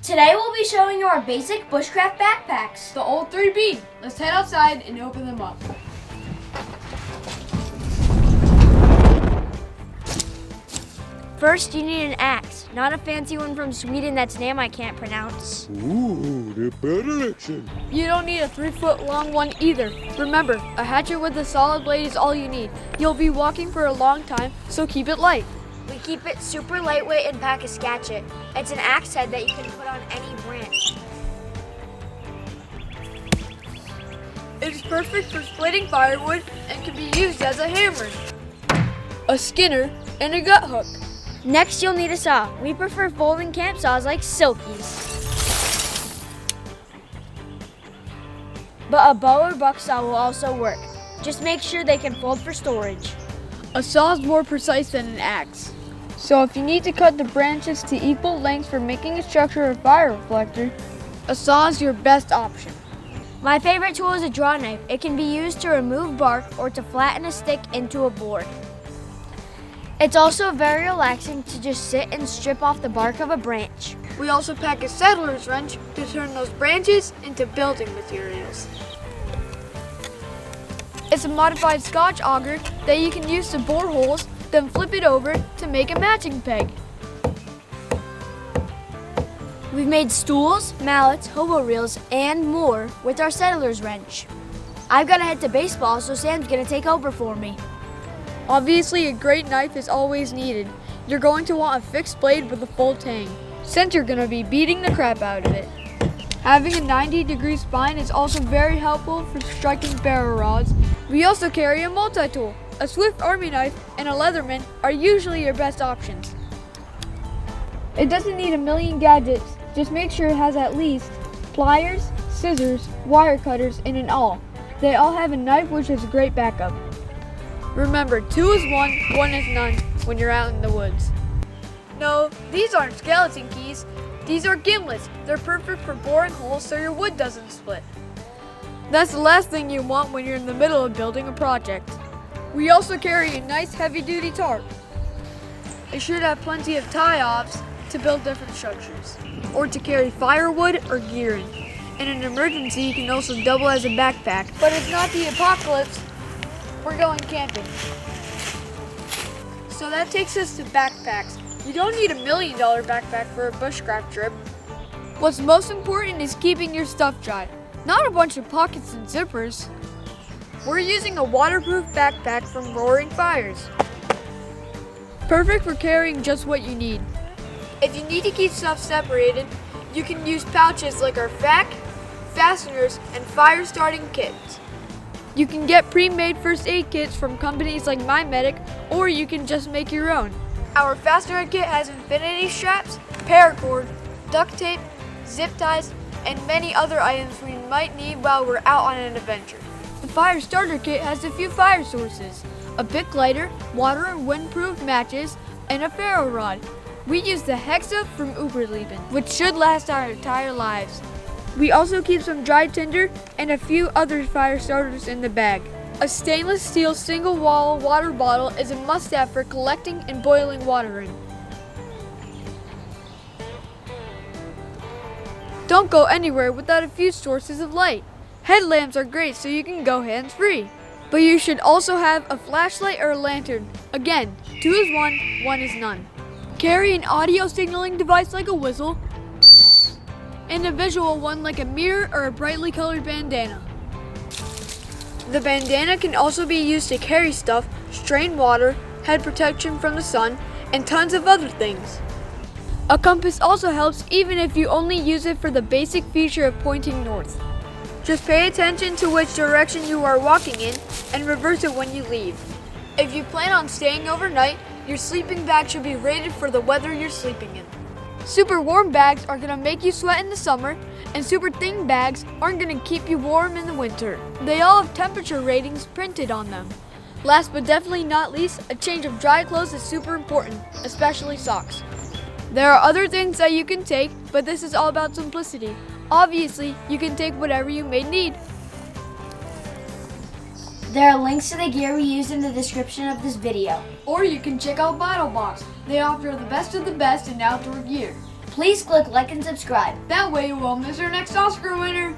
Today we'll be showing you our basic bushcraft backpacks. The old 3B. Let's head outside and open them up. First, you need an axe, not a fancy one from Sweden that's name I can't pronounce. Ooh, the predilection. You don't need a 3-foot long one either. Remember, a hatchet with a solid blade is all you need. You'll be walking for a long time, so keep it light. We keep it super lightweight and pack a skatchet. It's an axe head that you can put on any branch. It is perfect for splitting firewood and can be used as a hammer, a skinner, and a gut hook. Next, you'll need a saw. We prefer folding camp saws like Silkies. But a bow or buck saw will also work. Just make sure they can fold for storage. A saw is more precise than an axe. So if you need to cut the branches to equal lengths for making a structure or fire reflector, a saw is your best option. My favorite tool is a draw knife. It can be used to remove bark or to flatten a stick into a board. It's also very relaxing to just sit and strip off the bark of a branch. We also pack a settler's wrench to turn those branches into building materials. It's a modified Scotch auger that you can use to bore holes, then flip it over to make a matching peg. We've made stools, mallets, hobo reels, and more with our settler's wrench. I've got to head to baseball, so Sam's gonna take over for me. Obviously, a great knife is always needed. You're going to want a fixed blade with a full tang, since you're going to be beating the crap out of it. Having a 90-degree spine is also very helpful for striking ferro rods. We also carry a multi-tool. A Swift Army knife and a Leatherman are usually your best options. It doesn't need a million gadgets, just make sure it has at least pliers, scissors, wire cutters, and an awl. They all have a knife, which is a great backup. Remember, 2 is 1, 1 is none when you're out in the woods. No, these aren't skeleton keys. These are gimlets. They're perfect for boring holes so your wood doesn't split. That's the last thing you want when you're in the middle of building a project. We also carry a nice heavy-duty tarp. It should have plenty of tie-offs to build different structures, or to carry firewood or gear in. In an emergency, you can also double as a backpack. But it's not the apocalypse. We're going camping. So that takes us to backpacks. You don't need $1 million backpack for a bushcraft trip. What's most important is keeping your stuff dry, not a bunch of pockets and zippers. We're using a waterproof backpack from Roaring Fires. Perfect for carrying just what you need. If you need to keep stuff separated, you can use pouches like our FAC, fasteners, and fire starting kits. You can get pre-made first aid kits from companies like MyMedic, or you can just make your own. Our fastener kit has infinity straps, paracord, duct tape, zip ties, and many other items we might need while we're out on an adventure. The fire starter kit has a few fire sources, a Bic lighter, water and windproof matches, and a ferro rod. We use the Hexa from Uberleben, which should last our entire lives. We also keep some dry tinder and a few other fire starters in the bag. A stainless steel single wall water bottle is a must-have for collecting and boiling water in. Don't go anywhere without a few sources of light. Headlamps are great so you can go hands-free. But you should also have a flashlight or a lantern. Again, 2 is 1, 1 is none. Carry an audio signaling device like a whistle, and a visual one like a mirror or a brightly colored bandana. The bandana can also be used to carry stuff, strain water, head protection from the sun, and tons of other things. A compass also helps even if you only use it for the basic feature of pointing north. Just pay attention to which direction you are walking in and reverse it when you leave. If you plan on staying overnight, your sleeping bag should be rated for the weather you're sleeping in. Super warm bags are gonna make you sweat in the summer, and super thin bags aren't gonna keep you warm in the winter. They all have temperature ratings printed on them. Last but definitely not least, a change of dry clothes is super important, especially socks. There are other things that you can take, but this is all about simplicity. Obviously, you can take whatever you may need. There are links to the gear we used in the description of this video. Or you can check out BottleBox. They offer the best of the best in outdoor gear. Please click like and subscribe. That way you won't miss our next Oscar winner.